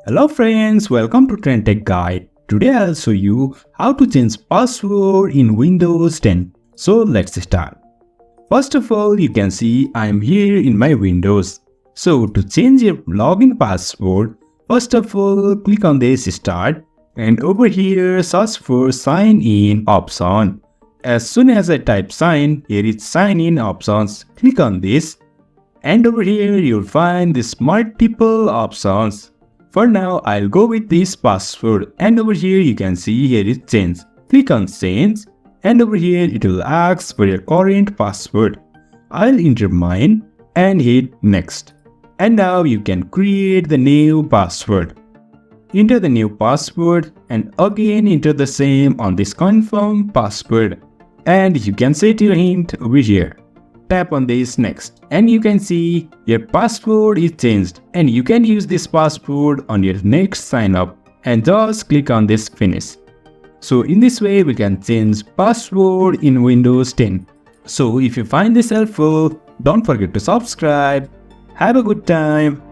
Hello friends, welcome to TrendTech Guide. Today I'll show you how to change password in Windows 10. So let's start. First of all, you can see I'm here in my Windows. So to change your login password, first of all click on this start and over here search for sign in option. As soon as I type sign, here is sign in options. Click on this and over here you'll find this multiple options. For now, I'll go with this password and over here you can see here is change. Click on change and over here it will ask for your current password. I'll enter mine and hit next. And now you can create the new password. Enter the new password and again enter the same on this confirm password. And you can set your hint over here. Tap on this next and you can see your password is changed and you can use this password on your next sign up and just click on this finish. So in this way we can change password in Windows 10. So if you find this helpful, don't forget to subscribe. Have a good time.